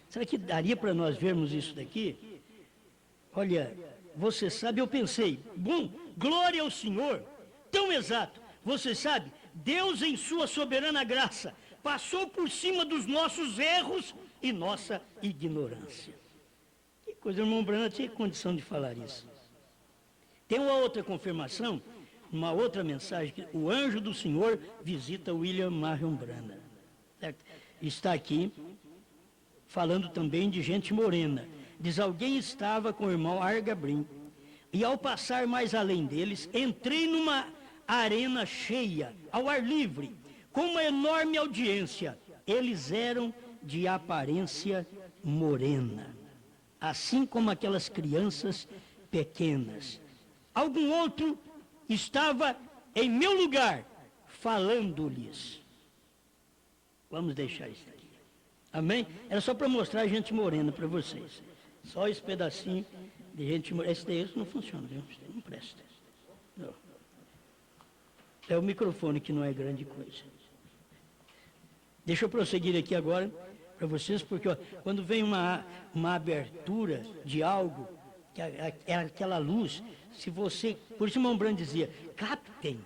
Será que daria para nós vermos isso daqui? Olha, você sabe, eu pensei, bom, glória ao Senhor, tão exato. Você sabe, Deus em sua soberana graça passou por cima dos nossos erros e nossa ignorância. Que coisa, irmão Branham tinha condição de falar isso. Tem uma outra confirmação, uma outra mensagem, que o anjo do Senhor visita William Marion Branham. Certo? Está aqui falando também de gente morena. Diz, alguém estava com o irmão Argabrim, e ao passar mais além deles, entrei numa arena cheia, ao ar livre, com uma enorme audiência. Eles eram de aparência morena, assim como aquelas crianças pequenas. Algum outro estava em meu lugar, falando-lhes. Vamos deixar isso aqui. Amém? Era só para mostrar a gente morena para vocês. Só esse pedacinho de gente morena. Esse daí não funciona, viu? Não presta. Não. É o microfone que não é grande coisa. Deixa eu prosseguir aqui agora para vocês, porque ó, quando vem uma abertura de algo, que é aquela luz, se você, por isso o irmão Branham dizia, captem,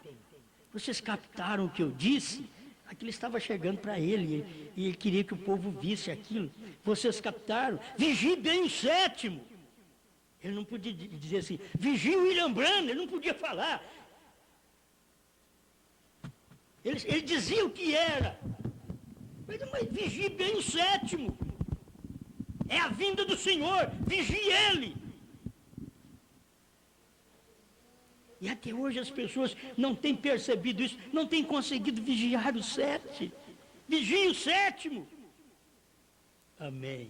vocês captaram o que eu disse? Aquilo estava chegando para ele, e ele queria que o povo visse aquilo. Vocês captaram, vigie bem o sétimo. Ele não podia dizer assim, vigie o William Branham, ele não podia falar. Ele dizia o que era. Mas vigie bem o sétimo. É a vinda do Senhor, vigie ele. E até hoje as pessoas não têm percebido isso, não têm conseguido vigiar o sete. Vigie o sétimo. Amém.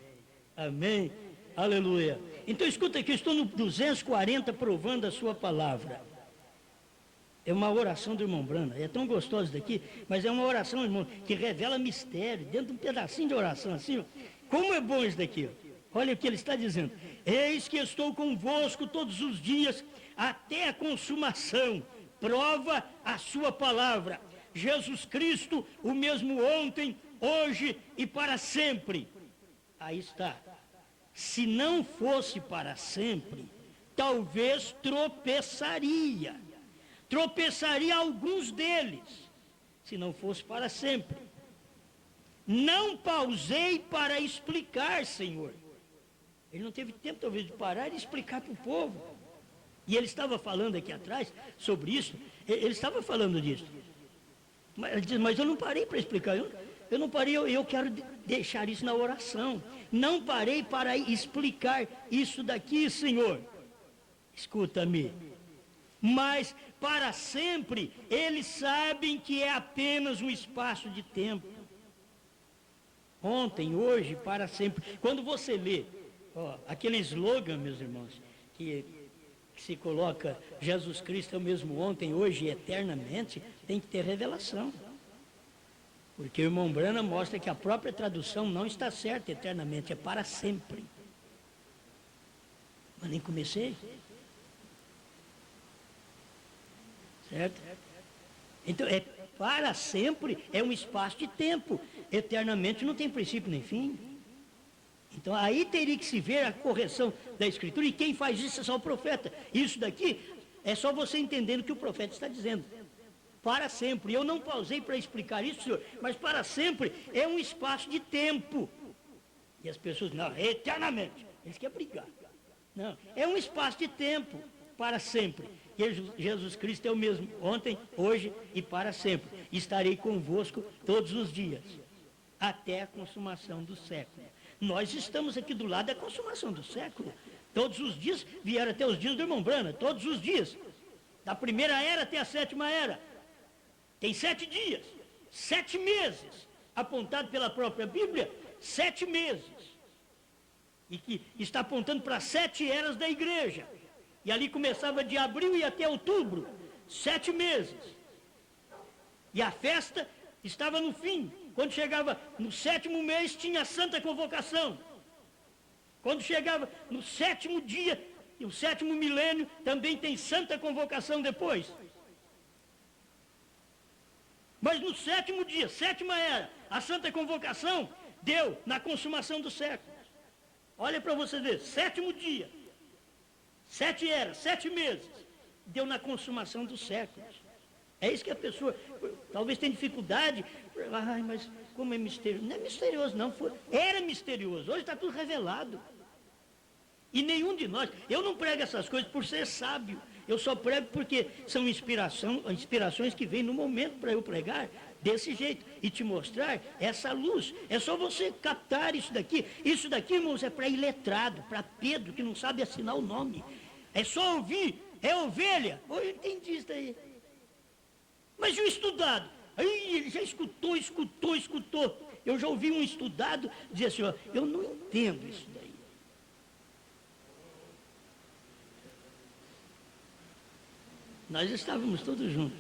Amém. Aleluia. Então escuta aqui, eu estou no 240 provando a sua palavra. É uma oração do irmão Branham, é tão gostoso daqui, mas é uma oração, irmão, que revela mistério, dentro de um pedacinho de oração assim, ó. Como é bom isso daqui, ó. Olha o que ele está dizendo. Eis que estou convosco todos os dias, até a consumação. Prova a sua palavra. Jesus Cristo, o mesmo ontem, hoje e para sempre. Aí está. Se não fosse para sempre, talvez tropeçaria. Tropeçaria alguns deles, se não fosse para sempre. Não pausei para explicar, Senhor. Ele não teve tempo, talvez, de parar e explicar para o povo. E ele estava falando aqui atrás sobre isso, ele estava falando disso. Mas ele diz, mas eu não parei para explicar, eu não parei, eu quero deixar isso na oração. Não parei para explicar isso daqui, Senhor. Escuta-me. Mas para sempre, eles sabem que é apenas um espaço de tempo. Ontem, hoje, para sempre. Quando você lê aquele slogan, meus irmãos, que se coloca Jesus Cristo é o mesmo ontem, hoje e eternamente, tem que ter revelação. Porque o irmão Branham mostra que a própria tradução não está certa eternamente, é para sempre. Mas nem comecei. Certo? Então, para sempre é um espaço de tempo. Eternamente não tem princípio nem fim. Então, aí teria que se ver a correção da Escritura. E quem faz isso é só o profeta. Isso daqui é só você entendendo o que o profeta está dizendo. Para sempre. Eu não pausei para explicar isso, senhor. Mas para sempre é um espaço de tempo. E as pessoas, não, é eternamente. Eles querem brigar. Não, é um espaço de tempo. Para sempre. Jesus Cristo é o mesmo, ontem, hoje e para sempre. Estarei convosco todos os dias, até a consumação do século. Nós estamos aqui do lado da consumação do século. Todos os dias, vieram até os dias do irmão Branham, todos os dias. Da primeira era até a sétima era. Tem 7 dias, 7 meses. Apontado pela própria Bíblia, 7 meses. E que está apontando para 7 eras da igreja. E ali começava de abril e até outubro, 7 meses. E a festa estava no fim. Quando chegava no 7º mês, tinha a Santa Convocação. Quando chegava no 7º dia, e o 7º milênio, também tem Santa Convocação depois. Mas no 7º dia, 7ª era, a Santa Convocação deu na consumação dos séculos. Olha para você ver, 7º dia, 7 eras, 7 meses, deu na consumação dos séculos. É isso que a pessoa, talvez tenha dificuldade, ai, mas como é misterioso? Não é misterioso não, era misterioso, hoje está tudo revelado. E nenhum de nós, eu não prego essas coisas por ser sábio, eu só prego porque são inspirações que vêm no momento para eu pregar desse jeito e te mostrar essa luz. É só você captar isso daqui. Isso daqui, irmãos, é para iletrado, para Pedro, que não sabe assinar o nome. É só ouvir, é ovelha. Eu entendi isso daí. Mas e o estudado? Aí ele já escutou. Eu já ouvi um estudado dizer assim, ó, eu não entendo isso daí. Nós estávamos todos juntos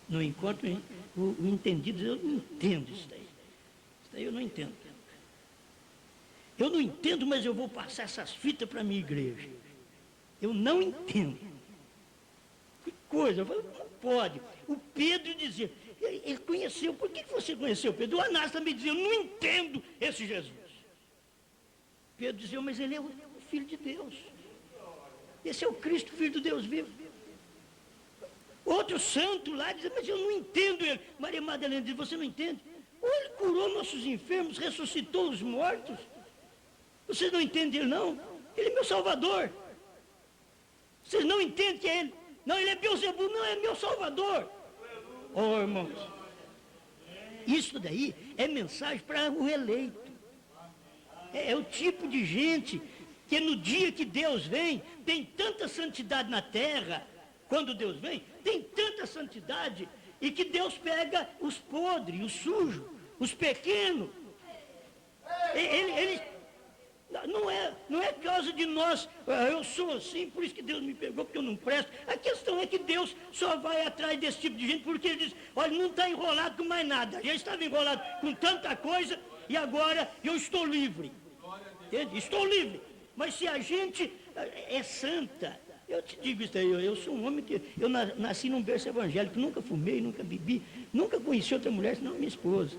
no encontro, o entendido, eu não entendo isso daí. Isso daí eu não entendo. Eu não entendo, mas eu vou passar essas fitas para a minha igreja. Eu não entendo. Que coisa, eu falei, não pode. O Pedro dizia, ele conheceu, por que você conheceu Pedro? O Anás também dizia, eu não entendo esse Jesus. Pedro dizia, mas ele é o Filho de Deus. Esse é o Cristo, Filho do Deus vivo. Outro santo lá diz, mas eu não entendo ele. Maria Madalena diz, você não entende? Ou ele curou nossos enfermos, ressuscitou os mortos. Vocês não entendem ele, não? Ele é meu Salvador. Vocês não entendem que é ele? Não, ele é Beelzebu, não, é meu Salvador. Oh, irmãos, isso daí é mensagem para o eleito. É o tipo de gente que no dia que Deus vem, tem tanta santidade na terra. Quando Deus vem, tem tanta santidade, e que Deus pega os podres, os sujos, os pequenos. Ele não é causa de nós, eu sou assim, por isso que Deus me pegou, porque eu não presto. A questão é que Deus só vai atrás desse tipo de gente, porque ele diz, olha, não está enrolado com mais nada. Já estava enrolado com tanta coisa, e agora eu estou livre. Entende? Estou livre. Mas se a gente é santa, eu te digo isso aí, eu sou um homem que... Eu nasci num berço evangélico, nunca fumei, nunca bebi, nunca conheci outra mulher senão minha esposa.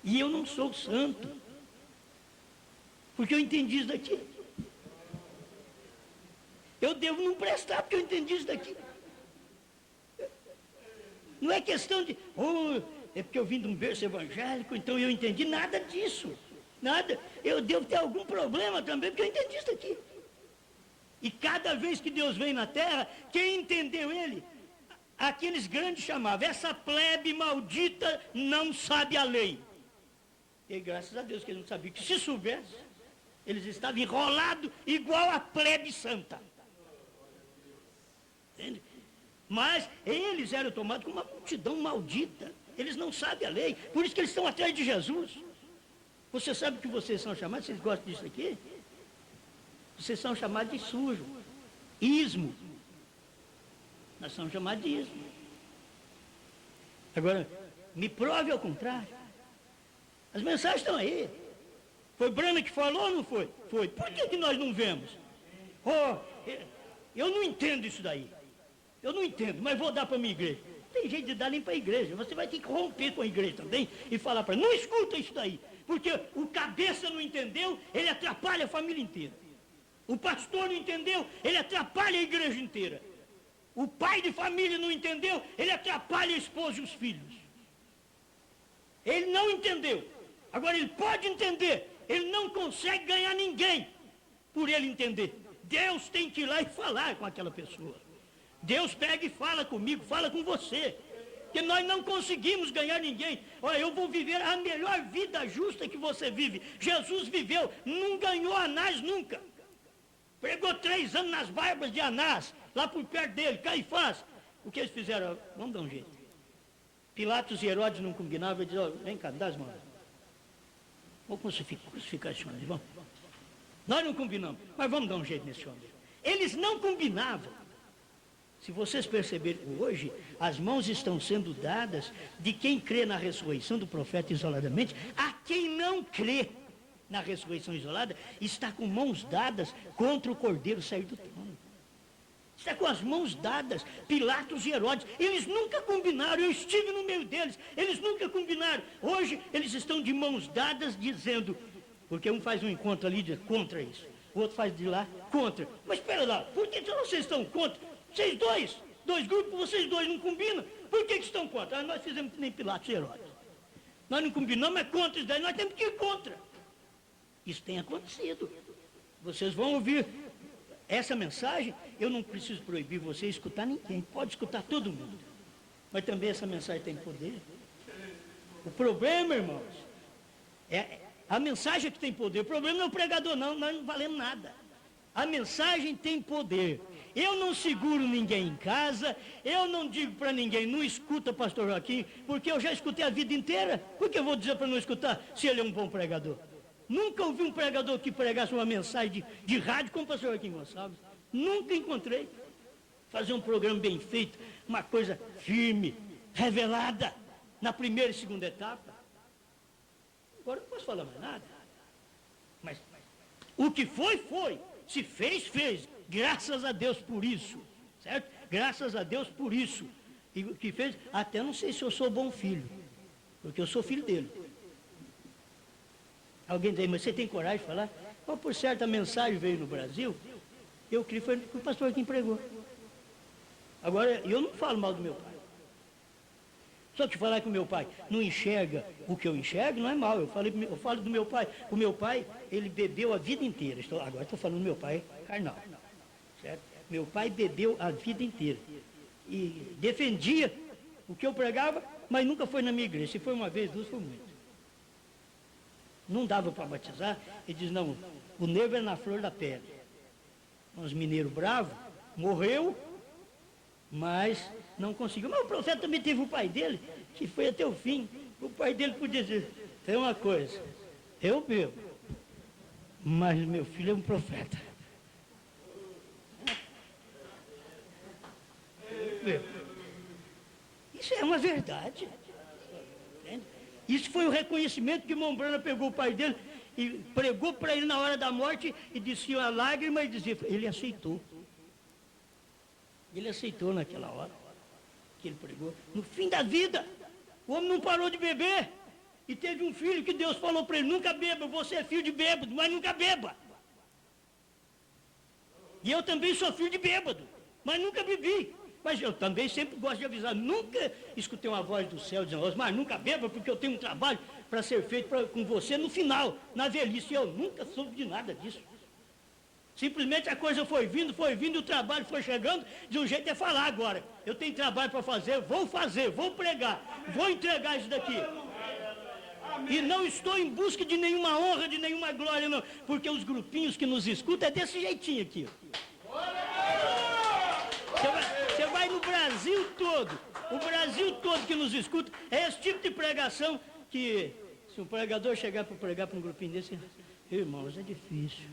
E eu não sou santo. Porque eu entendi isso daqui. Eu devo não prestar porque eu entendi isso daqui. Não é questão de... é porque eu vim de um berço evangélico, então eu entendi nada disso. Nada. Eu devo ter algum problema também porque eu entendi isso daqui. E cada vez que Deus vem na terra, quem entendeu ele? Aqueles grandes chamavam, essa plebe maldita não sabe a lei. E graças a Deus que eles não sabiam, que se soubesse, eles estavam enrolados igual a plebe santa. Entende? Mas eles eram tomados como uma multidão maldita. Eles não sabem a lei, por isso que eles estão atrás de Jesus. Você sabe que vocês são chamados, vocês gostam disso aqui? Vocês são chamados de sujo, ismo. Nós somos chamados de ismo. Agora, me prove ao contrário. As mensagens estão aí. Foi Brana que falou ou não foi? Foi. Por que nós não vemos? Eu não entendo isso daí. Eu não entendo, mas vou dar para a minha igreja. Não tem jeito de dar nem para a igreja. Você vai ter que romper com a igreja também e falar para ela, não escuta isso daí. Porque o cabeça não entendeu, ele atrapalha a família inteira. O pastor não entendeu, ele atrapalha a igreja inteira. O pai de família não entendeu, ele atrapalha a esposa e os filhos. Ele não entendeu. Agora ele pode entender, ele não consegue ganhar ninguém por ele entender. Deus tem que ir lá e falar com aquela pessoa. Deus pega e fala comigo, fala com você. Porque nós não conseguimos ganhar ninguém. Olha, eu vou viver a melhor vida justa que você vive. Jesus viveu, não ganhou Anás nunca. Pregou 3 anos nas barbas de Anás, lá por perto dele, Caifás. O que eles fizeram? Vamos dar um jeito. Pilatos e Herodes não combinavam, eles diziam, vem cá, dá as mãos. Vou crucificar esse homem, vamos. Nós não combinamos, mas vamos dar um jeito nesse homem. Eles não combinavam. Se vocês perceberem, hoje, as mãos estão sendo dadas de quem crê na ressurreição do profeta isoladamente, a quem não crê na ressurreição isolada, está com mãos dadas contra o Cordeiro sair do trono. Está com as mãos dadas, Pilatos e Herodes. Eles nunca combinaram, eu estive no meio deles, eles nunca combinaram. Hoje, eles estão de mãos dadas dizendo, Porque um faz um encontro ali de contra isso, o outro faz de lá contra. Mas espera lá, por que vocês estão contra? Vocês dois grupos, vocês dois não combinam. Por que estão contra? Nós fizemos que nem Pilatos e Herodes. Nós não combinamos, é contra isso daí, nós temos que ir contra. Isso tem acontecido. Vocês vão ouvir essa mensagem, eu não preciso proibir você escutar ninguém, pode escutar todo mundo. Mas também essa mensagem tem poder. O problema, irmãos, é a mensagem que tem poder. O problema não é o pregador, não, nós não valemos nada. A mensagem tem poder. Eu não seguro ninguém em casa, eu não digo para ninguém, não escuta pastor Joaquim, porque eu já escutei a vida inteira. Por que eu vou dizer para não escutar se ele é um bom pregador? Nunca ouvi um pregador que pregasse uma mensagem de rádio como o pastor Joaquim Gonçalves. Nunca encontrei. Fazer um programa bem feito, uma coisa firme, revelada, na primeira e segunda etapa. Agora não posso falar mais nada. Mas o que foi, foi. Se fez, fez. Graças a Deus por isso. Certo? Graças a Deus por isso. E o que fez, até não sei se eu sou bom filho. Porque eu sou filho dele. Alguém diz, mas você tem coragem de falar? Mas por certa mensagem veio no Brasil, eu creio que foi o pastor que pregou. Agora, eu não falo mal do meu pai. Só que falar que o meu pai não enxerga o que eu enxergo, não é mal. Eu falo do meu pai. O meu pai, ele bebeu a vida inteira. Agora estou falando do meu pai carnal. Certo? Meu pai bebeu a vida inteira. E defendia o que eu pregava, mas nunca foi na minha igreja. Se foi uma vez, duas, foi muito. Não dava para batizar. Ele diz, não, o nervo é na flor da pele. Uns mineiros bravos, morreu, mas não conseguiu. Mas o profeta também teve o pai dele, que foi até o fim. O pai dele podia dizer, tem uma coisa, eu bebo, mas meu filho é um profeta. Eu bebo. Isso é uma verdade. Entende? Isso foi o reconhecimento que Mombrana pegou o pai dele e pregou para ele na hora da morte e descia a lágrima e dizia, ele aceitou. Ele aceitou naquela hora que ele pregou. No fim da vida, o homem não parou de beber. E teve um filho que Deus falou para ele, nunca beba, você é filho de bêbado, mas nunca beba. E eu também sou filho de bêbado, mas nunca bebi. Mas eu também sempre gosto de avisar, nunca escutei uma voz do céu dizendo, mas nunca beba, porque eu tenho um trabalho para ser feito com você no final, na velhice. Eu nunca soube de nada disso. Simplesmente a coisa foi vindo, e o trabalho foi chegando, de um jeito é falar agora. Eu tenho trabalho para fazer, vou pregar, vou entregar isso daqui. E não estou em busca de nenhuma honra, de nenhuma glória, não. Porque os grupinhos que nos escutam é desse jeitinho aqui. Você vai no Brasil todo, o Brasil todo que nos escuta, é esse tipo de pregação que, se um pregador chegar para pregar para um grupinho desse, irmãos, é difícil.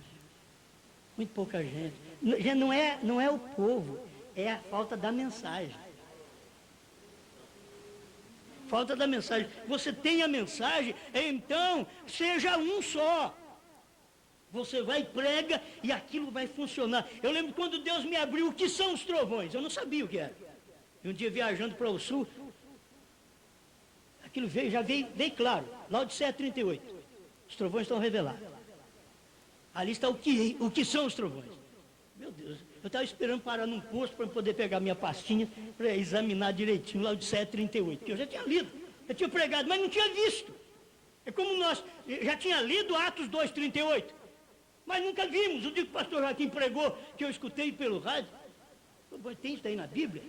Muito pouca gente. Já não é o povo, é a falta da mensagem. Falta da mensagem. Você tem a mensagem, então seja um só. Você vai e prega e aquilo vai funcionar. Eu lembro quando Deus me abriu o que são os trovões. Eu não sabia o que era. E um dia viajando para o sul, aquilo veio claro. Laodiceia 38. Os trovões estão revelados. Ali está o que são os trovões. Meu Deus, eu estava esperando parar num posto para poder pegar minha pastinha para examinar direitinho Laodiceia 38, porque eu já tinha lido, já tinha pregado, mas não tinha visto. É como nós, já tinha lido Atos 2:38, mas nunca vimos. O dia que o pastor Joaquim pregou, que eu escutei pelo rádio, tem isso aí na Bíblia?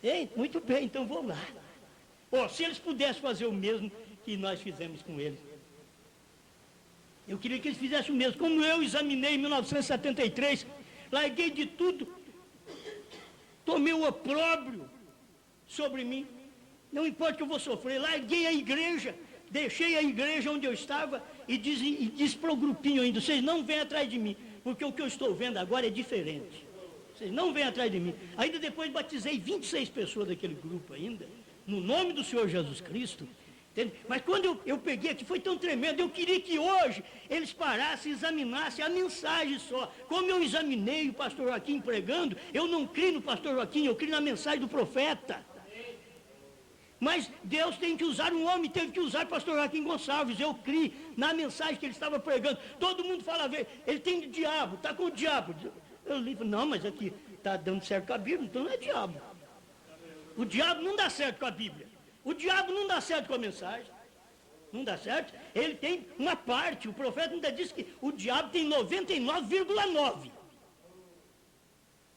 Tem? Muito bem, então vou lá. Se eles pudessem fazer o mesmo que nós fizemos com eles. Eu queria que eles fizessem o mesmo. Como eu examinei em 1973, larguei de tudo, tomei o opróbrio sobre mim. Não importa que eu vou sofrer, larguei a igreja, deixei a igreja onde eu estava e disse para o grupinho ainda, vocês não vêm atrás de mim, porque o que eu estou vendo agora é diferente. Vocês não vêm atrás de mim. Ainda depois batizei 26 pessoas daquele grupo ainda, no nome do Senhor Jesus Cristo. Mas quando eu peguei aqui, foi tão tremendo, eu queria que hoje eles parassem e examinassem a mensagem só. Como eu examinei o pastor Joaquim pregando, eu não creio no pastor Joaquim, eu creio na mensagem do profeta. Mas Deus tem que usar um homem, teve que usar o pastor Joaquim Gonçalves. Eu criei na mensagem que ele estava pregando. Todo mundo falava, ele tem de diabo, está com o diabo. Eu li, não, mas aqui está dando certo com a Bíblia, então não é diabo. O diabo não dá certo com a Bíblia. O diabo não dá certo com a mensagem. Não dá certo? Ele tem uma parte, o profeta ainda disse que o diabo tem 99,9.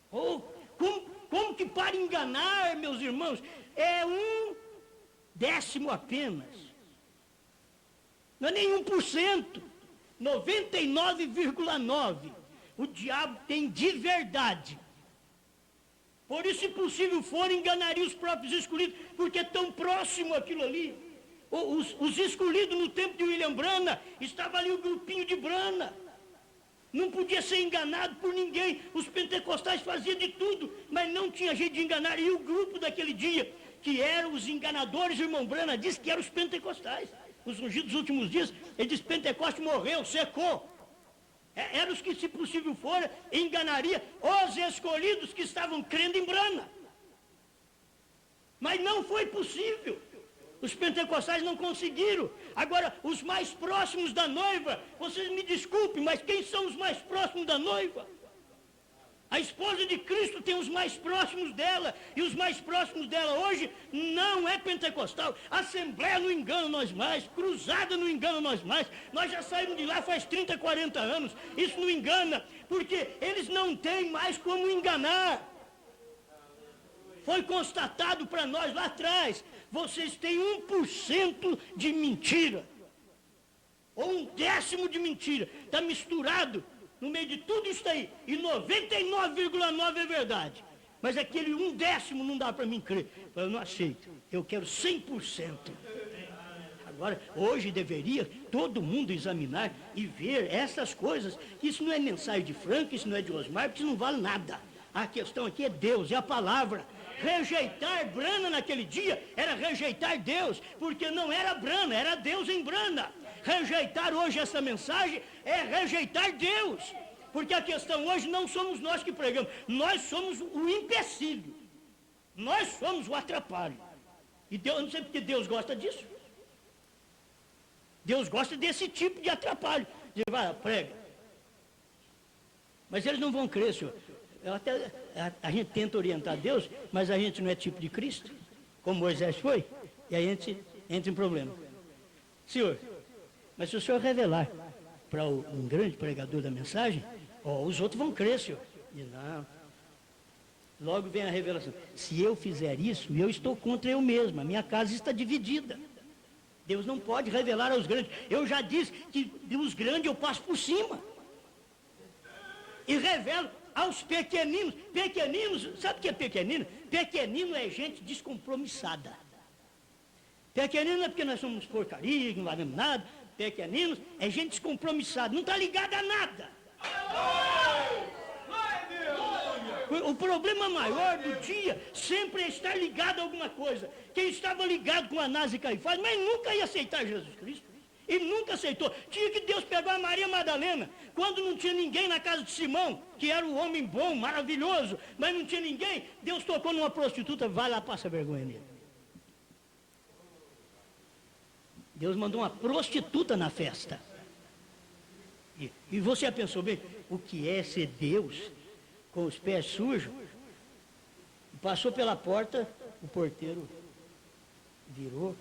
Como que para enganar, meus irmãos, é 1/10 apenas. Não é nem 1%. 99,9. O diabo tem de verdade. Por isso, se possível for, enganaria os próprios escolhidos, porque é tão próximo aquilo ali. Os escolhidos no tempo de William Branham, estava ali o grupinho de Branham. Não podia ser enganado por ninguém. Os pentecostais faziam de tudo, mas não tinha jeito de enganar. E o grupo daquele dia, que eram os enganadores, o irmão Branham disse que eram os pentecostais. Os ungidos dos últimos dias, ele disse, Pentecoste morreu, secou. Eram os que, se possível for, enganaria os escolhidos que estavam crendo em Branham. Mas não foi possível. Os pentecostais não conseguiram. Agora, os mais próximos da noiva, vocês me desculpem, mas quem são os mais próximos da noiva? A esposa de Cristo tem os mais próximos dela, e os mais próximos dela hoje não é pentecostal. Assembleia não engana nós mais, cruzada não engana nós mais. Nós já saímos de lá faz 30, 40 anos. Isso não engana, porque eles não têm mais como enganar. Foi constatado para nós lá atrás, vocês têm 1% de mentira, ou 1/10 de mentira, está misturado no meio de tudo isso aí, e 99,9 é verdade, mas aquele 1/10 não dá para mim crer, eu não aceito, eu quero 100%. Agora, hoje deveria todo mundo examinar e ver essas coisas. Isso não é mensagem de Franco, isso não é de Osmar, porque isso não vale nada. A questão aqui é Deus, é a palavra. Rejeitar Branham naquele dia era rejeitar Deus, porque não era Branham, era Deus em Branham. Rejeitar hoje essa mensagem é rejeitar Deus, porque a questão hoje não somos nós que pregamos, nós somos o empecilho, nós somos o atrapalho. E Deus, eu não sei porque Deus gosta disso. Deus gosta desse tipo de atrapalho. Diz, vai, prega. Mas eles não vão crer, senhor. A gente tenta orientar Deus, mas a gente não é tipo de Cristo, como Moisés foi, e aí a gente entra em problema. Senhor, mas se o senhor revelar para um grande pregador da mensagem, os outros vão crer, senhor. E não. Logo vem a revelação. Se eu fizer isso, eu estou contra eu mesmo, a minha casa está dividida. Deus não pode revelar aos grandes. Eu já disse que os grandes eu passo por cima. E revelo aos pequeninos. Pequeninos, sabe o que é pequenino? Pequenino é gente descompromissada. Pequenino não é porque nós somos porcaria, não valemos nada. Pequeninos é gente descompromissada, não está ligada a nada. O problema maior do dia sempre é estar ligado a alguma coisa. Quem estava ligado com Anás e Caifás, mas nunca ia aceitar Jesus Cristo. E nunca aceitou. Tinha que Deus pegar a Maria Madalena, quando não tinha ninguém na casa de Simão, que era um homem bom, maravilhoso, mas não tinha ninguém, Deus tocou numa prostituta, vai lá, passa vergonha nele. Deus mandou uma prostituta na festa. E você já pensou bem, o que é ser Deus com os pés sujos? Passou pela porta, o porteiro virou,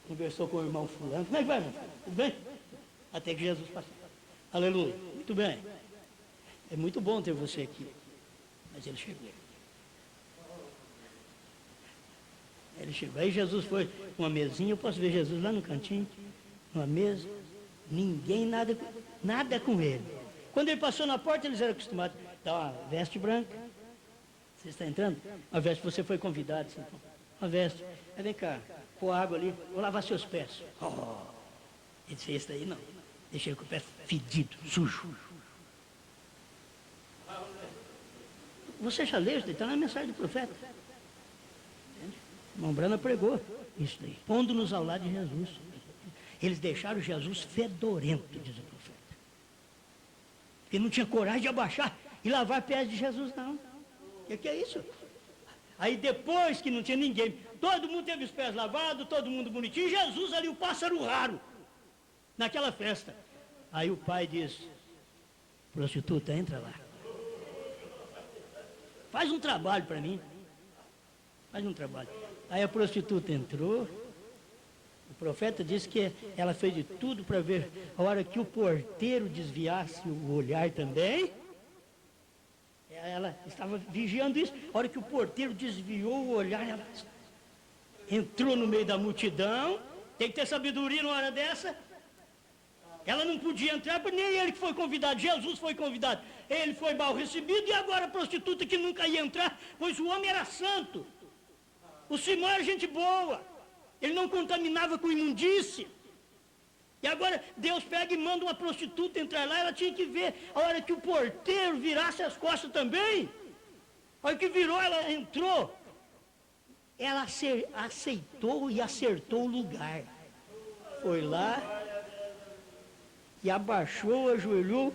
conversou com o irmão fulano. Como é que vai, irmão? Tudo bem? Até que Jesus passou. Aleluia. Muito bem. É muito bom ter você aqui. Mas ele chegou. Ele chegou. Aí Jesus foi com uma mesinha. Eu posso ver Jesus lá no cantinho. Uma mesa. Ninguém, nada com ele. Quando ele passou na porta, eles eram acostumados. Dá uma veste branca. Você está entrando? Uma veste, você foi convidado. Uma veste. Aí vem cá, pôr água ali, vou lavar seus pés. Ele disse, esse daí não. Deixei ele com o pé fedido, sujo. Você já leu isso daí? Está na mensagem do profeta. O irmão Branham pregou isso daí, pondo-nos ao lado de Jesus. Eles deixaram Jesus fedorento, diz o profeta. Porque não tinha coragem de abaixar e lavar pés de Jesus, não. O que é isso? Aí depois que não tinha ninguém, todo mundo teve os pés lavados, todo mundo bonitinho, Jesus ali, o pássaro raro, naquela festa. Aí o pai diz, prostituta, entra lá. Faz um trabalho para mim. Faz um trabalho. Aí a prostituta entrou. O profeta disse que ela fez de tudo para ver a hora que o porteiro desviasse o olhar também. Ela estava vigiando isso. A hora que o porteiro desviou o olhar, ela entrou no meio da multidão. Tem que ter sabedoria numa hora dessa. Ela não podia entrar, nem ele que foi convidado. Jesus foi convidado. Ele foi mal recebido e agora a prostituta que nunca ia entrar, pois o homem era santo. O Simão era gente boa. Ele não contaminava com imundície. E agora Deus pega e manda uma prostituta entrar lá, ela tinha que ver a hora que o porteiro virasse as costas também. A hora que virou, ela entrou. Ela aceitou e acertou o lugar. Foi lá e abaixou, ajoelhou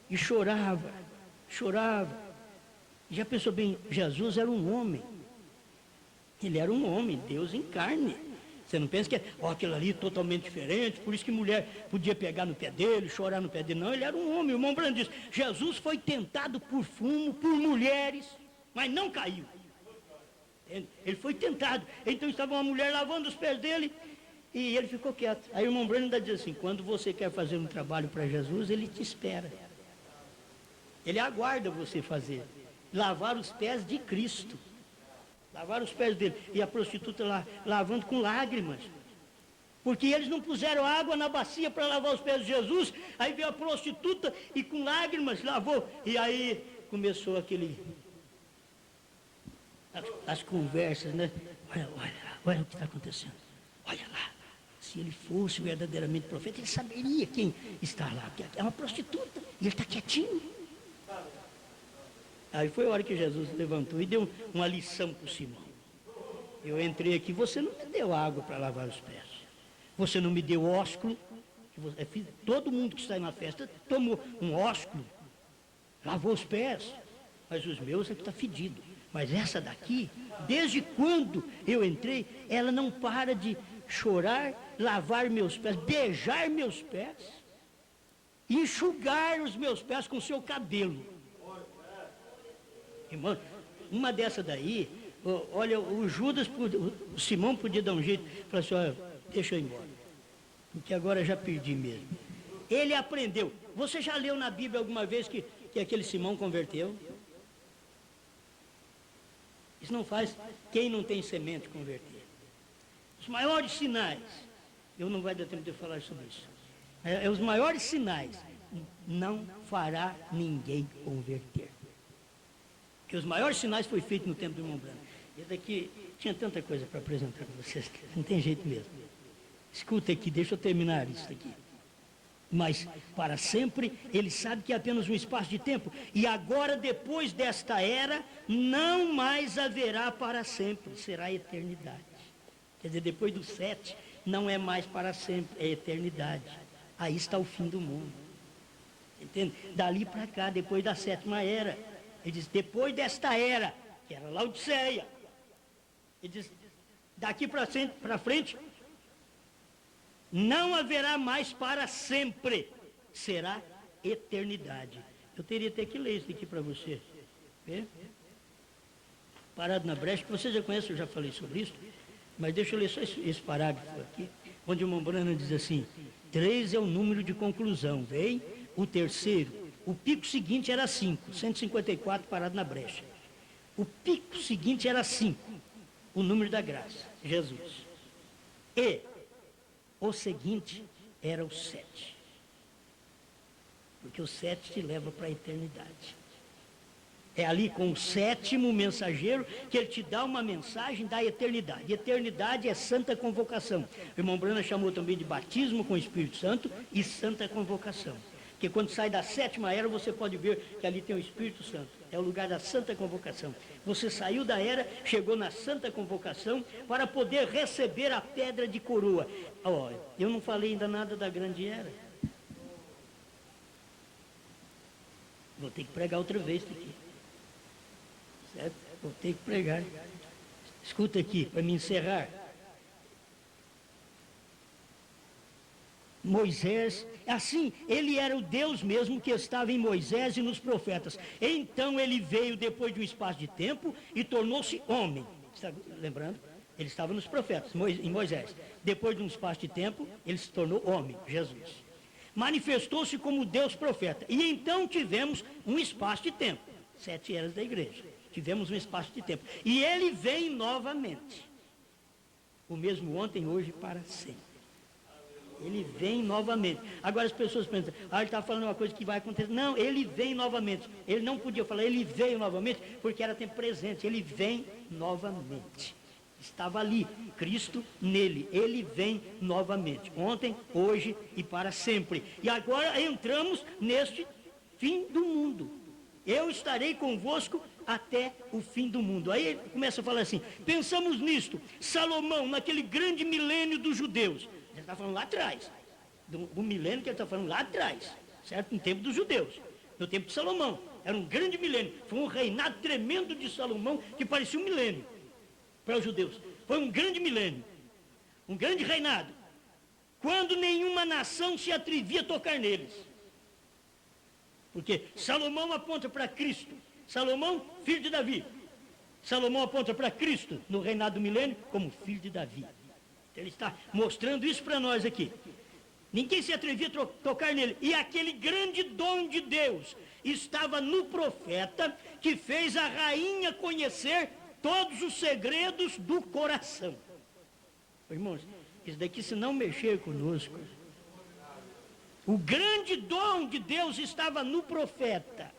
e chorava. Já pensou bem, Jesus era um homem. Ele era um homem, Deus em carne. Você não pensa que aquilo ali é totalmente diferente, por isso que mulher podia pegar no pé dele, chorar no pé dele. Não, ele era um homem. O irmão Branco diz, Jesus foi tentado por fumo, por mulheres, mas não caiu. Ele foi tentado. Então estava uma mulher lavando os pés dele e ele ficou quieto. Aí o irmão Branco ainda diz assim, quando você quer fazer um trabalho para Jesus, ele te espera. Ele aguarda você fazer. Lavar os pés de Cristo. Lavar os pés dele. E a prostituta lá, lavando com lágrimas. Porque eles não puseram água na bacia para lavar os pés de Jesus. Aí veio a prostituta e com lágrimas lavou. E aí começou as conversas, né? Olha o que está acontecendo. Olha lá. Se ele fosse verdadeiramente profeta, ele saberia quem está lá. É uma prostituta. E ele está quietinho. Aí foi a hora que Jesus levantou e deu uma lição para o Simão. Eu entrei aqui, você não me deu água para lavar os pés. Você não me deu ósculo. Todo mundo que está na festa tomou um ósculo, lavou os pés. Mas os meus é que está fedido. Mas essa daqui, desde quando eu entrei, ela não para de chorar, lavar meus pés, beijar meus pés, enxugar os meus pés com seu cabelo. Irmão, uma dessa daí, olha, o Judas, o Simão podia dar um jeito, falar assim, olha, deixa eu ir embora, porque agora já perdi mesmo. Ele aprendeu. Você já leu na Bíblia alguma vez que aquele Simão converteu? Isso não faz quem não tem semente converter. Os maiores sinais, eu não vai dar tempo de falar sobre isso, os maiores sinais, não fará ninguém converter. Porque os maiores sinais foi feito no tempo do irmão Branco. E daqui tinha tanta coisa para apresentar para vocês, não tem jeito mesmo. Escuta aqui, deixa eu terminar isso aqui. Mas para sempre, ele sabe que é apenas um espaço de tempo. E agora, depois desta era, não mais haverá para sempre, será a eternidade. Quer dizer, depois do 7, não é mais para sempre, é eternidade. Aí está o fim do mundo. Entende? Dali para cá, depois da 7ª era. Ele diz, depois desta era, que era Laodiceia, ele diz, daqui para frente, não haverá mais para sempre, será eternidade. Eu teria até que ler isso aqui para você. Vê? Parado na brecha, que você já conhece, eu já falei sobre isso, mas deixa eu ler só esse parágrafo aqui, onde o irmão Branham diz assim, 3 é o número de conclusão, vem o terceiro. O pico seguinte era 5, 154 parado na brecha. O pico seguinte era 5, o número da graça, Jesus. E o seguinte era o 7. Porque o 7 te leva para a eternidade. É ali com o 7º mensageiro que ele te dá uma mensagem da eternidade. Eternidade é santa convocação. O irmão Branham chamou também de batismo com o Espírito Santo e santa convocação. Porque quando sai da 7ª era, você pode ver que ali tem o Espírito Santo. É o lugar da santa convocação. Você saiu da era, chegou na santa convocação para poder receber a pedra de coroa. Olha, eu não falei ainda nada da grande era. Vou ter que pregar outra vez isso aqui. Certo? Vou ter que pregar. Escuta aqui, para me encerrar. Moisés, assim, ele era o Deus mesmo que estava em Moisés e nos profetas. Então ele veio depois de um espaço de tempo e tornou-se homem. Está lembrando? Ele estava nos profetas, em Moisés. Depois de um espaço de tempo, ele se tornou homem, Jesus. Manifestou-se como Deus profeta. E então tivemos um espaço de tempo. 7 eras da igreja. Tivemos um espaço de tempo. E ele vem novamente. O mesmo ontem, hoje e para sempre. Ele vem novamente. Agora as pessoas pensam, ele está falando uma coisa que vai acontecer. Não, ele vem novamente. Ele não podia falar, ele veio novamente, porque era tempo presente. Ele vem novamente. Estava ali, Cristo nele. Ele vem novamente. Ontem, hoje e para sempre. E agora entramos neste fim do mundo. Eu estarei convosco até o fim do mundo. Aí ele começa a falar assim, pensamos nisto. Salomão, naquele grande milênio dos judeus. Ele está falando lá atrás, do milênio que ele está falando lá atrás, certo? No tempo dos judeus, no tempo de Salomão. Era um grande milênio, foi um reinado tremendo de Salomão que parecia um milênio para os judeus. Foi um grande milênio, um grande reinado, quando nenhuma nação se atrevia a tocar neles. Porque Salomão aponta para Cristo, Salomão, filho de Davi. Salomão aponta para Cristo no reinado do milênio como filho de Davi. Ele está mostrando isso para nós aqui. Ninguém se atrevia a tocar nele. E aquele grande dom de Deus estava no profeta que fez a rainha conhecer todos os segredos do coração. Irmãos, isso daqui se não mexer conosco. O grande dom de Deus estava no profeta.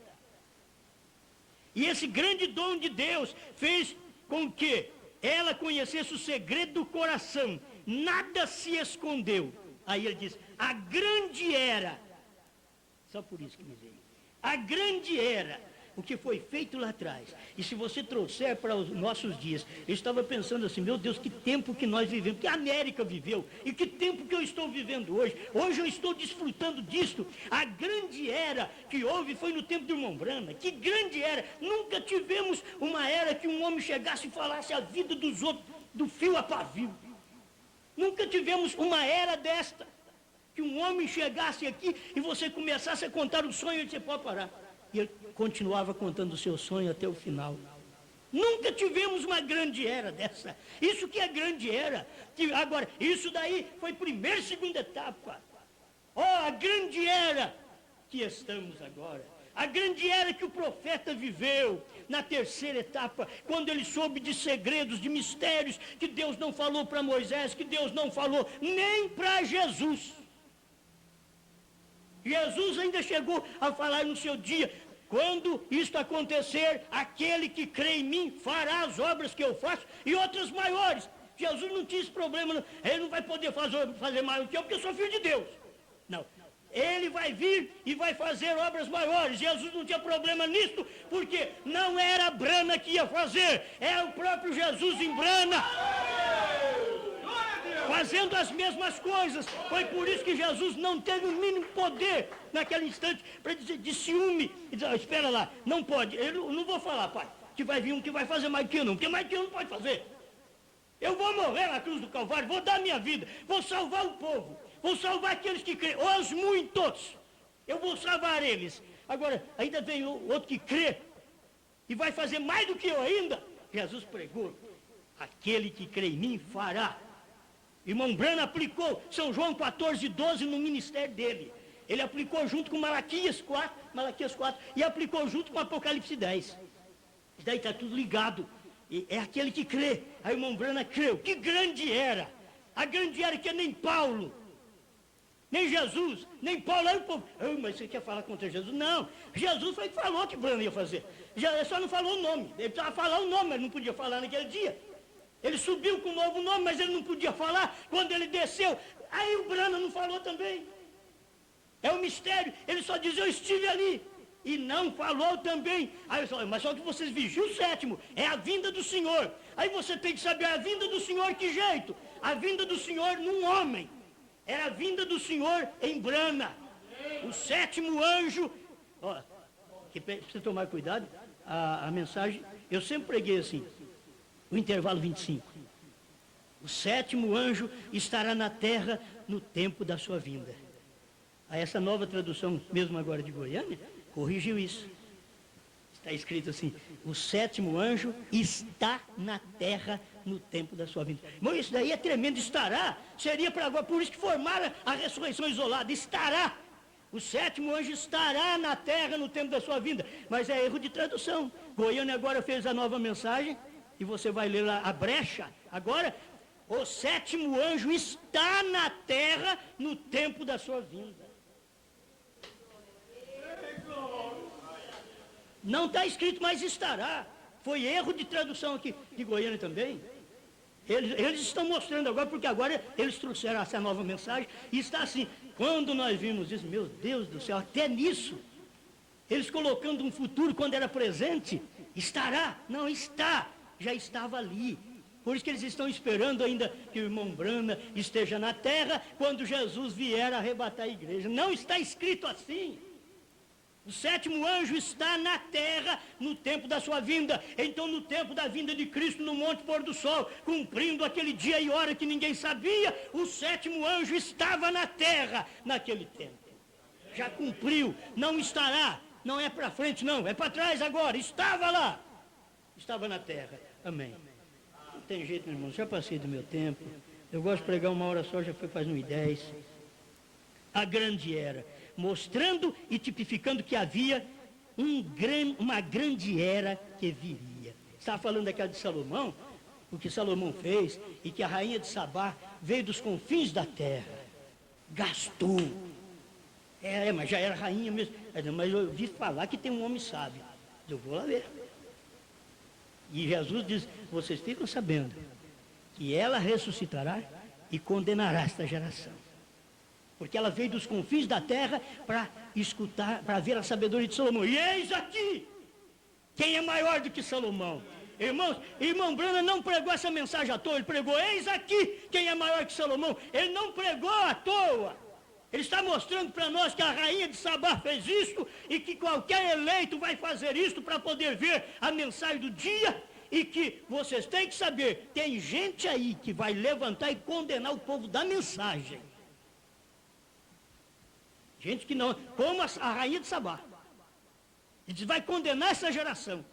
E esse grande dom de Deus fez com que ela conhecesse o segredo do coração, nada se escondeu. Aí ele diz, a grande era, só por isso que me veio, a grande era, o que foi feito lá atrás. E se você trouxer para os nossos dias, eu estava pensando assim, meu Deus, que tempo que nós vivemos, que a América viveu, e que tempo que eu estou vivendo hoje. Hoje eu estou desfrutando disto. A grande era que houve foi no tempo do irmão Brana. Que grande era. Nunca tivemos uma era que um homem chegasse e falasse a vida dos outros, do fio a pavio. Nunca tivemos uma era desta, que um homem chegasse aqui e você começasse a contar o sonho e você pode parar. E ele continuava contando o seu sonho até o final. Nunca tivemos uma grande era dessa. Isso que é grande era. Agora, isso daí foi primeira e segunda etapa. A grande era que estamos agora. A grande era que o profeta viveu. Na terceira etapa, quando ele soube de segredos, de mistérios, que Deus não falou para Moisés, que Deus não falou nem para Jesus. Jesus ainda chegou a falar no seu dia, quando isto acontecer, aquele que crê em mim fará as obras que eu faço e outras maiores. Jesus não tinha esse problema, não. Ele não vai poder fazer mais do que eu, porque eu sou filho de Deus. Não. Ele vai vir e vai fazer obras maiores. Jesus não tinha problema nisso, porque não era Brana que ia fazer, é o próprio Jesus em Brana, fazendo as mesmas coisas. Foi por isso que Jesus não teve o mínimo poder naquele instante para dizer de ciúme e dizer, espera lá, não pode, eu não vou falar, pai, que vai vir um que vai fazer mais que eu não, porque mais que eu não pode fazer. Eu vou morrer na cruz do Calvário, vou dar minha vida, vou salvar o povo, vou salvar aqueles que creem, os muitos, eu vou salvar eles. Agora, ainda vem outro que crê e vai fazer mais do que eu ainda. Jesus pregou, aquele que crê em mim fará. Irmão Brana aplicou São João 14:12 no ministério dele. Ele aplicou junto com Malaquias 4, e aplicou junto com Apocalipse 10. Isso daí está tudo ligado. E é aquele que crê. Aí o irmão Brana creu. Que grande era! A grande era que nem Paulo, nem Jesus, nem Paulo. Aí o povo, mas você quer falar contra Jesus? Não, Jesus foi que falou que Brana ia fazer. Ele só não falou o nome. Ele precisava falar o nome, mas não podia falar naquele dia. Ele subiu com um novo nome, mas ele não podia falar. Quando ele desceu, aí o Brana não falou também. É um mistério. Ele só diz, eu estive ali. E não falou também. Aí eu falo, mas só que vocês vigiam o sétimo. É a vinda do Senhor. Aí você tem que saber a vinda do Senhor, que jeito? A vinda do Senhor num homem. Era a vinda do Senhor em Brana. O sétimo anjo. Ó, que precisa tomar cuidado. a mensagem, eu sempre preguei assim, o intervalo 25. O sétimo anjo estará na terra no tempo da sua vinda. Aí essa nova tradução, mesmo agora de Goiânia, corrigiu isso. Está escrito assim, o sétimo anjo está na terra no tempo da sua vinda. Irmão, isso daí é tremendo, estará. Seria para agora, por isso que formaram a ressurreição isolada, estará. O sétimo anjo estará na terra no tempo da sua vinda. Mas é erro de tradução. Goiânia agora fez a nova mensagem, e você vai ler lá a brecha. Agora, o sétimo anjo está na terra no tempo da sua vinda. Não está escrito, mas estará. Foi erro de tradução aqui de Goiânia também. Eles estão mostrando agora, porque agora eles trouxeram essa nova mensagem, e está assim, quando nós vimos isso, meu Deus do céu, até nisso, eles colocando um futuro quando era presente, estará, não está, já estava ali. Por isso que eles estão esperando ainda que o irmão Brana esteja na terra, quando Jesus vier arrebatar a igreja. Não está escrito assim. O sétimo anjo está na terra no tempo da sua vinda. Então, no tempo da vinda de Cristo no Monte Pôr do Sol, cumprindo aquele dia e hora que ninguém sabia, o sétimo anjo estava na terra naquele tempo. Já cumpriu, não estará, não é para frente não, é para trás agora, estava lá, estava na terra. Amém. Não tem jeito, meu irmão, já passei do meu tempo. Eu gosto de pregar uma hora só, já foi faz 1h10. A grande era, mostrando e tipificando que havia uma grande era que viria. Estava falando daquela de Salomão, o que Salomão fez, e que a rainha de Sabá veio dos confins da terra, gastou. Mas já era rainha mesmo. Mas eu ouvi falar que tem um homem sábio. Eu vou lá ver. E Jesus diz, vocês ficam sabendo que ela ressuscitará e condenará esta geração. Porque ela veio dos confins da terra para escutar, para ver a sabedoria de Salomão. E eis aqui, quem é maior do que Salomão? Irmãos, irmão Brana não pregou essa mensagem à toa, ele pregou, eis aqui, quem é maior que Salomão. Ele não pregou à toa. Ele está mostrando para nós que a rainha de Sabá fez isso e que qualquer eleito vai fazer isso para poder ver a mensagem do dia. E que vocês têm que saber, tem gente aí que vai levantar e condenar o povo da mensagem. Gente que não, como a rainha de Sabá. Ele vai condenar essa geração.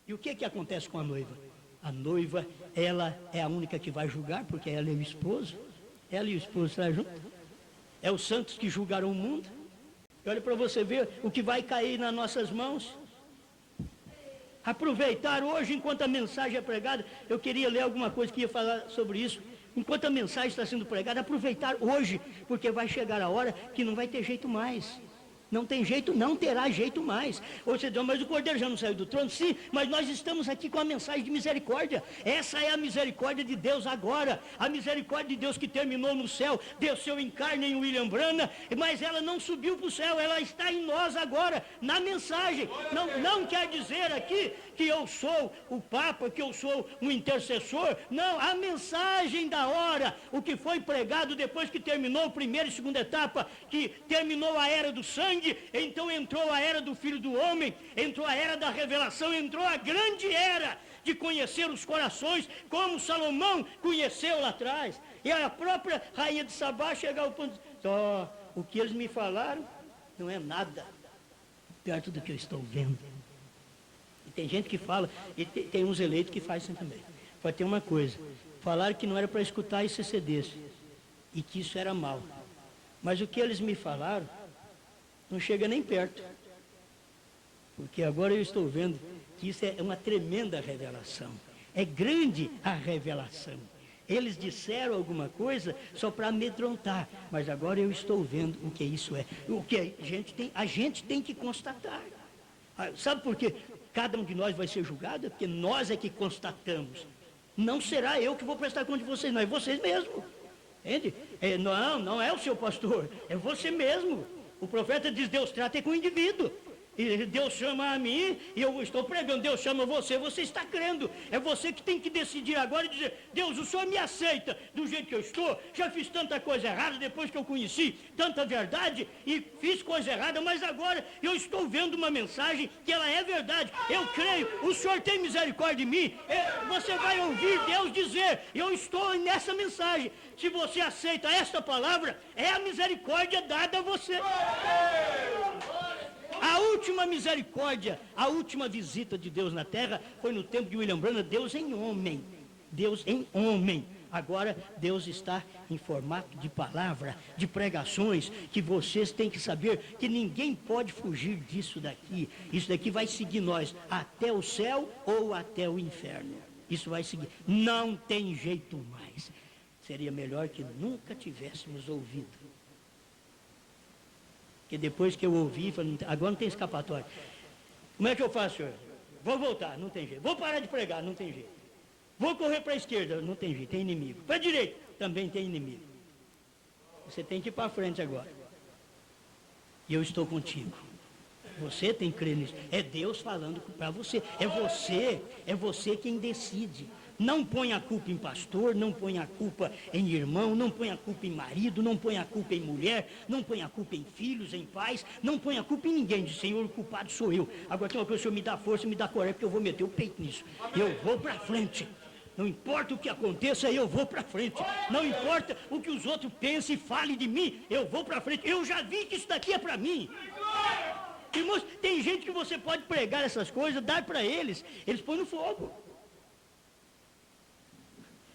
E o que acontece com a noiva? A noiva, ela é a única que vai julgar, porque ela é o esposo. Ela e o esposo estão juntos. É os santos que julgarão o mundo. E olha para você ver o que vai cair nas nossas mãos. Aproveitar hoje, enquanto a mensagem é pregada, eu queria ler alguma coisa que ia falar sobre isso. Enquanto a mensagem está sendo pregada, aproveitar hoje, porque vai chegar a hora que não vai ter jeito mais. Não tem jeito, não terá jeito mais. Ou você diz, mas o Cordeiro já não saiu do trono? Sim, mas nós estamos aqui com a mensagem de misericórdia. Essa é a misericórdia de Deus agora. A misericórdia de Deus que terminou no céu, desceu em carne em William Brana, mas ela não subiu para o céu, ela está em nós agora, na mensagem. Não quer dizer aqui que eu sou o Papa, que eu sou um intercessor. Não, a mensagem da hora, o que foi pregado depois que terminou a primeira e segunda etapa, que terminou a era do sangue, então entrou a era do Filho do Homem, entrou a era da revelação, entrou a grande era de conhecer os corações, como Salomão conheceu lá atrás. E a própria rainha de Sabá chega ao ponto de o que eles me falaram não é nada perto do que eu estou vendo. E tem gente que fala, e tem uns eleitos que fazem assim também. Pode ter uma coisa, falaram que não era para escutar e se cedesse, e que isso era mal. Mas o que eles me falaram não chega nem perto. Porque agora eu estou vendo que isso é uma tremenda revelação. É grande a revelação. Eles disseram alguma coisa só para amedrontar, mas agora eu estou vendo o que isso é. O que a gente tem que constatar. Sabe por quê? Cada um de nós vai ser julgado, porque nós é que constatamos. Não será eu que vou prestar conta de vocês, não, é vocês mesmo. Entende? Não é o seu pastor, é você mesmo. O profeta diz, Deus trata com o indivíduo. E Deus chama a mim e eu estou pregando. Deus chama você, você está crendo. É você que tem que decidir agora e dizer: Deus, o Senhor me aceita do jeito que eu estou. Já fiz tanta coisa errada depois que eu conheci tanta verdade e fiz coisa errada, mas agora eu estou vendo uma mensagem que ela é verdade. Eu creio, o Senhor tem misericórdia de mim. Você vai ouvir Deus dizer: eu estou nessa mensagem. Se você aceita esta palavra, é a misericórdia dada a você. A última misericórdia, a última visita de Deus na terra foi no tempo de William Branham, Deus em homem. Deus em homem. Agora Deus está em formato de palavra, de pregações, que vocês têm que saber que ninguém pode fugir disso daqui. Isso daqui vai seguir nós até o céu ou até o inferno. Isso vai seguir. Não tem jeito mais. Seria melhor que nunca tivéssemos ouvido. Porque depois que eu ouvi, falei: agora não tem escapatória. Como é que eu faço, senhor? Vou voltar, não tem jeito. Vou parar de pregar, não tem jeito. Vou correr para a esquerda, não tem jeito, tem inimigo. Para a direita, também tem inimigo. Você tem que ir para frente agora. E eu estou contigo. Você tem que crer nisso. É Deus falando para você. É você quem decide. Não põe a culpa em pastor, não põe a culpa em irmão, não põe a culpa em marido, não põe a culpa em mulher, não põe a culpa em filhos, em pais, não põe a culpa em ninguém. Diz: Senhor, o culpado sou eu. Agora tem uma coisa: o Senhor me dá força, me dá coragem, porque eu vou meter o peito nisso. Eu vou para frente. Não importa o que aconteça, eu vou para frente. Não importa o que os outros pensem e falem de mim, eu vou para frente. Eu já vi que isso daqui é para mim. Irmãos, tem gente que você pode pregar essas coisas, dar para eles põem no fogo.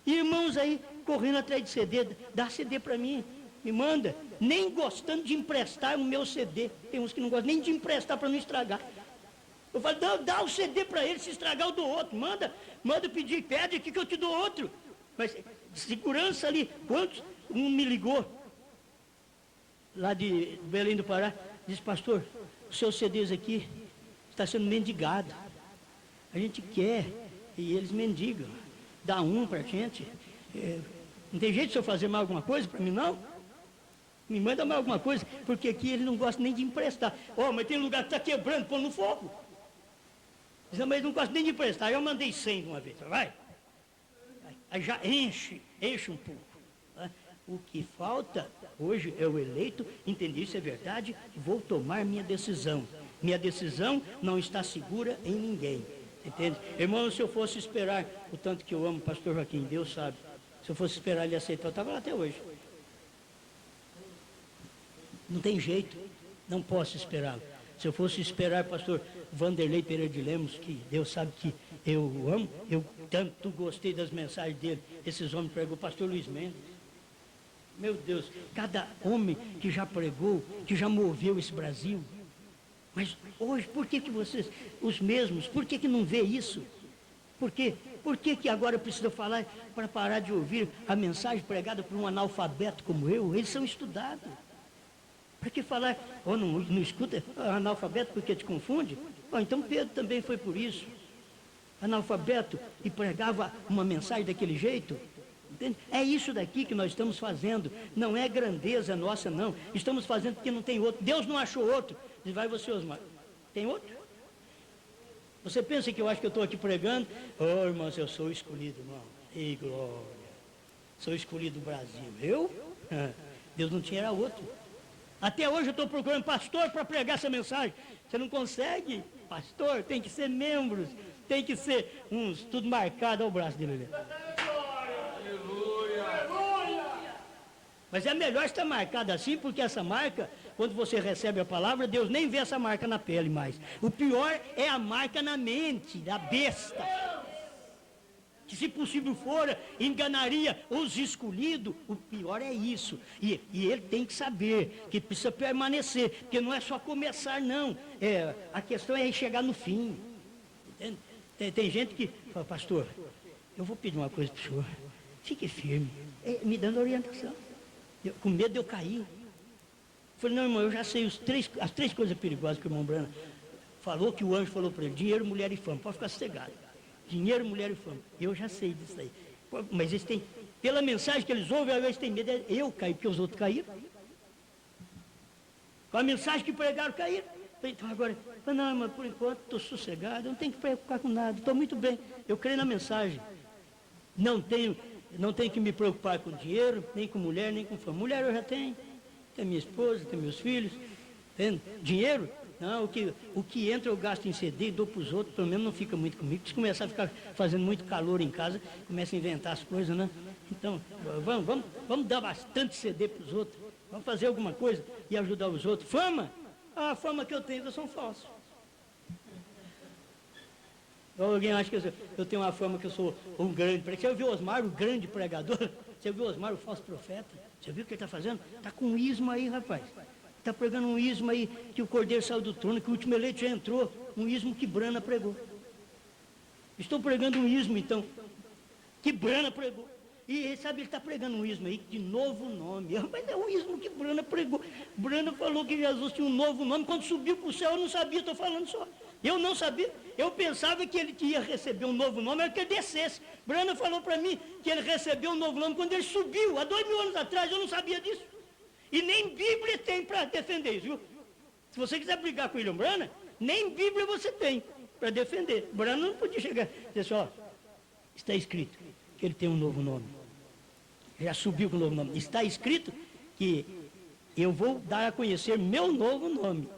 Irmãos aí correndo atrás de CD, dá CD para mim, me manda, nem gostando de emprestar o meu CD. Tem uns que não gostam nem de emprestar para não estragar. Eu falo: dá o CD para ele, se estragar eu dou outro. Manda pedir, pede aqui que eu te dou outro. Mas segurança ali, quantos? Um me ligou, lá de Belém do Pará, disse: pastor, os seus CDs aqui está sendo mendigado. A gente quer, e eles mendigam. Dá um para a gente. Não tem jeito de eu fazer mais alguma coisa para mim, não? Me manda mais alguma coisa, porque aqui ele não gosta nem de emprestar. Mas tem lugar que está quebrando, pôr no fogo. Diz: mas ele não gosta nem de emprestar. Eu mandei 100 de uma vez, vai. Aí já enche um pouco. Tá? O que falta hoje é o eleito entender: isso é verdade, vou tomar minha decisão. Minha decisão não está segura em ninguém. Entende? Irmão, se eu fosse esperar o tanto que eu amo o pastor Joaquim, Deus sabe, se eu fosse esperar ele aceitar, eu estava lá até hoje. Não tem jeito, não posso esperá-lo. Se eu fosse esperar o pastor Vanderlei Pereira de Lemos, que Deus sabe que eu amo, eu tanto gostei das mensagens dele, esses homens pregou, o pastor Luiz Mendes. Meu Deus, cada homem que já pregou, que já moveu esse Brasil. Mas hoje, por que vocês, os mesmos, por que não vê isso? Por quê? Por que agora precisa falar para parar de ouvir a mensagem pregada por um analfabeto como eu? Eles são estudados. Para que falar? Não escuta analfabeto porque te confunde? Então Pedro também foi por isso. Analfabeto e pregava uma mensagem daquele jeito. Entende? É isso daqui que nós estamos fazendo. Não é grandeza nossa, não. Estamos fazendo porque não tem outro. Deus não achou outro. Diz: vai você, Osmar. Tem outro? Você pensa que eu acho que eu estou aqui pregando? Irmãos, eu sou o escolhido, irmão. Ei, glória. Sou escolhido do Brasil. Eu? Deus não tinha, era outro. Até hoje eu estou procurando pastor para pregar essa mensagem. Você não consegue? Pastor, tem que ser membros. Tem que ser uns, tudo marcado ao braço dele. Mas é melhor estar marcado assim, porque essa marca, quando você recebe a palavra, Deus nem vê essa marca na pele mais. O pior é a marca na mente, da besta. Que se possível fora, enganaria os escolhidos. O pior é isso. E ele tem que saber que precisa permanecer, porque não é só começar, não. A questão é chegar no fim. Entende? Tem gente que fala: pastor, eu vou pedir uma coisa para o senhor. Fique firme. Me dando orientação. Com medo de eu cair. Falei: não, irmão, eu já sei as três coisas perigosas que o irmão Branham falou, que o anjo falou para ele: dinheiro, mulher e fama. Pode ficar sossegado. Dinheiro, mulher e fama. Eu já sei disso aí. Mas eles têm, pela mensagem que eles ouvem, eles têm medo de eu cair, porque os outros caíram. Com a mensagem que pregaram, caíram. Então agora, não, mas por enquanto estou sossegado, eu não tenho que preocupar com nada, estou muito bem, eu creio na mensagem. Não tenho que me preocupar com dinheiro, nem com mulher, nem com família. Mulher eu já tenho minha esposa, tenho meus filhos. Entende? Dinheiro, não, o que entra eu gasto em CD e dou para os outros, pelo menos não fica muito comigo. Se começar a ficar fazendo muito calor em casa, começa a inventar as coisas, né? Então, vamos dar bastante CD para os outros, vamos fazer alguma coisa e ajudar os outros. Fama? A fama que eu tenho, eu sou um falso. Alguém acha que eu tenho uma fama que eu sou um grande pregador. Você viu o Osmar, o grande pregador? Você viu o Osmar, o falso profeta? Você viu o que ele está fazendo? Está com um ismo aí, rapaz. Está pregando um ismo aí, que o cordeiro saiu do trono, que o último eleito já entrou. Um ismo que Brana pregou. Estou pregando um ismo, então, que Brana pregou. E sabe, ele está pregando um ismo aí de novo nome. Mas é o ismo que Brana pregou. Brana falou que Jesus tinha um novo nome. Quando subiu para o céu, eu não sabia, estou falando só. Eu não sabia. Eu pensava que ele ia receber um novo nome, era que ele descesse. Brana falou para mim que ele recebeu um novo nome quando ele subiu, há 2000 anos atrás, eu não sabia disso. E nem Bíblia tem para defender isso, viu? Se você quiser brigar com William Brana, nem Bíblia você tem para defender. Brana não podia chegar e dizer assim, ó, está escrito que ele tem um novo nome. Já subiu com o novo nome. Está escrito que eu vou dar a conhecer meu novo nome.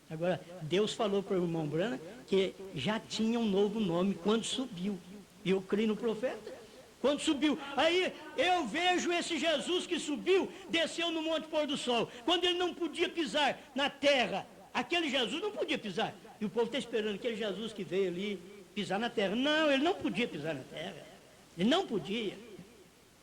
Agora, Deus falou para o irmão Brana que já tinha um novo nome quando subiu. E eu creio no profeta. Quando subiu. Aí eu vejo esse Jesus que subiu, desceu no Monte Pôr do Sol. Quando ele não podia pisar na terra, aquele Jesus não podia pisar. E o povo está esperando aquele Jesus que veio ali pisar na terra. Não, ele não podia pisar na terra. Ele não podia.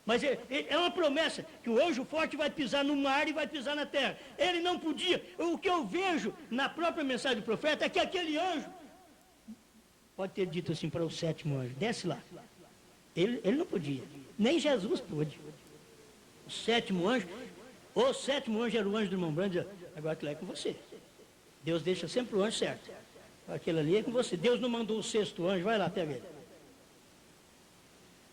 Mas é uma promessa que o anjo forte vai pisar no mar e vai pisar na terra. Ele não podia. O que eu vejo na própria mensagem do profeta é que aquele anjo, pode ter dito assim para o sétimo anjo, desce lá. Ele não podia. Nem Jesus pôde. O sétimo anjo era o anjo do irmão Brando, agora aquilo é com você. Deus deixa sempre o anjo certo. Aquele ali é com você. Deus não mandou o sexto anjo, vai lá, pega ele.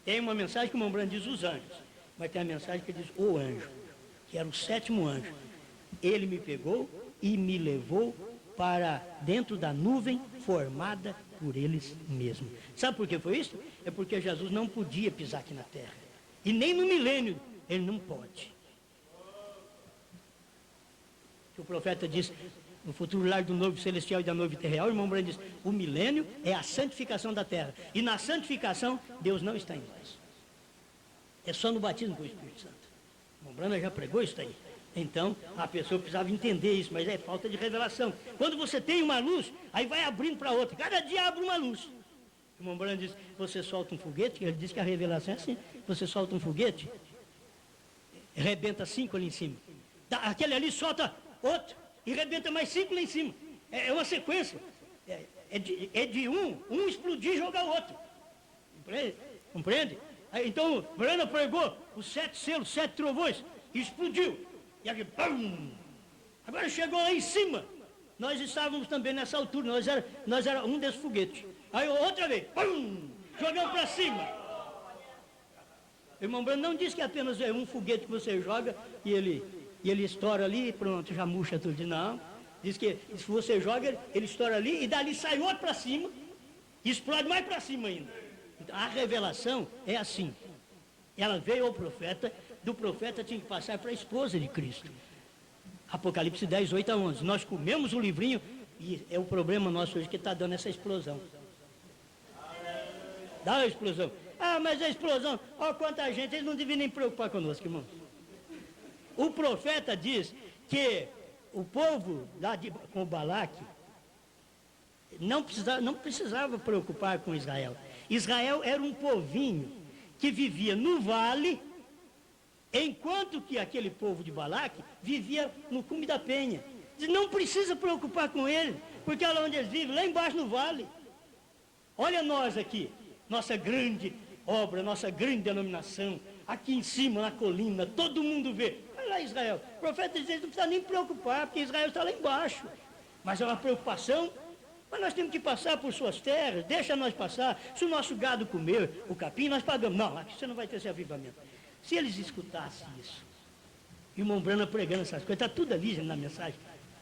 Tem uma mensagem que o irmão Brando diz os anjos, mas tem a mensagem que diz o anjo, que era o sétimo anjo. Ele me pegou e me levou para dentro da nuvem formada por eles mesmos. Sabe por que foi isso? É porque Jesus não podia pisar aqui na terra. E nem no milênio ele não pode. O profeta diz, no futuro lar do noivo celestial e da noiva terreal, o irmão Brando diz, o milênio é a santificação da terra. E na santificação, Deus não está em nós. É só no batismo com o Espírito Santo. O irmão Brando já pregou isso aí. Então, a pessoa precisava entender isso, mas é falta de revelação. Quando você tem uma luz, aí vai abrindo para outra. Cada dia abre uma luz. O irmão Brando diz, você solta um foguete, ele diz que a revelação é assim. Você solta um foguete, rebenta 5 ali em cima. Aquele ali solta outro. E rebenta mais 5 lá em cima. É uma sequência. É de um explodir e jogar o outro. Compreende? Então, Brana pregou os 7 selos, 7 trovões, e explodiu. E aqui, pum! Agora chegou lá em cima. Nós estávamos também nessa altura, nós era um desses foguetes. Aí outra vez, pum! Jogamos para cima. O irmão Brana não disse que apenas é um foguete que você joga e ele estoura ali e pronto, já murcha tudo. Não, diz que se você joga, ele estoura ali e dali sai outro para cima e explode mais para cima ainda. Então, a revelação é assim. Ela veio ao profeta, do profeta tinha que passar para a esposa de Cristo. Apocalipse 10, 8 a 11. Nós comemos o livrinho e é o problema nosso hoje que está dando essa explosão. Dá uma explosão. Ah, mas a explosão, olha quanta gente, eles não deviam nem preocupar conosco, irmão. O profeta diz que o povo lá com Balaque não precisava preocupar com Israel. Israel era um povinho que vivia no vale, enquanto que aquele povo de Balaque vivia no cume da penha. Diz, não precisa preocupar com ele, porque lá onde eles vivem, lá embaixo no vale. Olha nós aqui, nossa grande obra, nossa grande denominação, aqui em cima, na colina, todo mundo vê. Olha lá Israel, o profeta diz, não precisa nem preocupar, porque Israel está lá embaixo. Mas é uma preocupação, mas nós temos que passar por suas terras, deixa nós passar. Se o nosso gado comer o capim, nós pagamos. Não, aqui você não vai ter esse avivamento. Se eles escutassem isso, e o irmão Brana pregando essas coisas, está tudo ali na mensagem.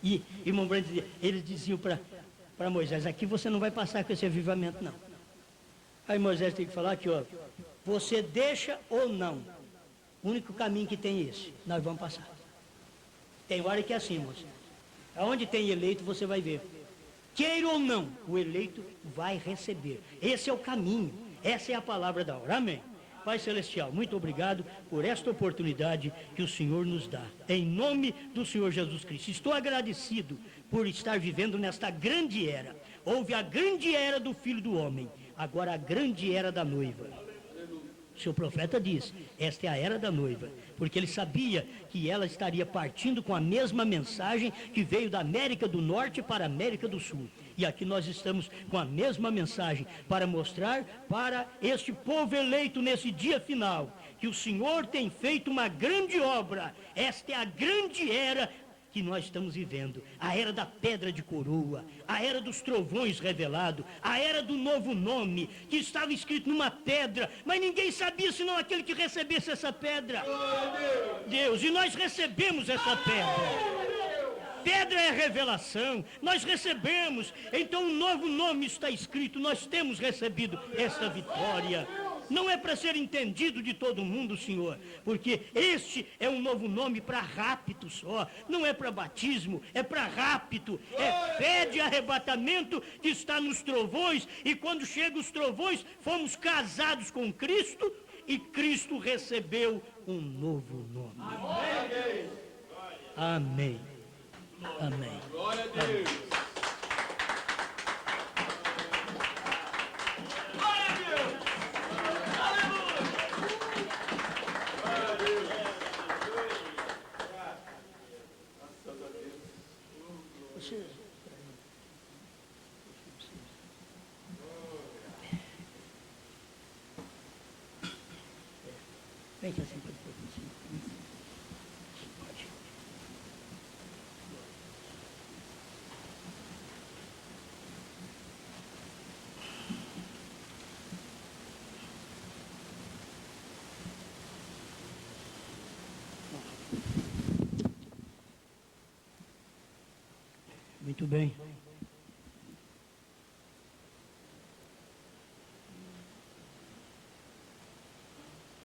E irmão Brandt dizia, eles diziam para Moisés, aqui você não vai passar com esse avivamento, não. Aí Moisés tem que falar aqui, ó, você deixa ou não. O único caminho que tem é esse, nós vamos passar. Tem hora que é assim, moça. Aonde tem eleito, você vai ver. Queira ou não, o eleito vai receber. Esse é o caminho, essa é a palavra da hora. Amém. Pai Celestial, muito obrigado por esta oportunidade que o Senhor nos dá. Em nome do Senhor Jesus Cristo. Estou agradecido por estar vivendo nesta grande era. Houve a grande era do Filho do Homem, agora a grande era da noiva. O seu profeta diz, esta é a era da noiva, porque ele sabia que ela estaria partindo com a mesma mensagem que veio da América do Norte para a América do Sul. E aqui nós estamos com a mesma mensagem para mostrar para este povo eleito nesse dia final que o Senhor tem feito uma grande obra. Esta é a grande era que nós estamos vivendo, a era da pedra de coroa, a era dos trovões revelado, a era do novo nome, que estava escrito numa pedra, mas ninguém sabia senão aquele que recebesse essa pedra. Deus, e nós recebemos essa pedra. Pedra é a revelação, nós recebemos, então um novo nome está escrito, nós temos recebido esta vitória. Não é para ser entendido de todo mundo, Senhor, porque este é um novo nome para rapto só, não é para batismo, é para rapto, é fé de arrebatamento que está nos trovões, e quando chegam os trovões, fomos casados com Cristo, e Cristo recebeu um novo nome. Amém. Amém. Glória a Deus. Glória a Deus. Aleluia. Glória a Deus. Vem cá assim, pode. Muito bem.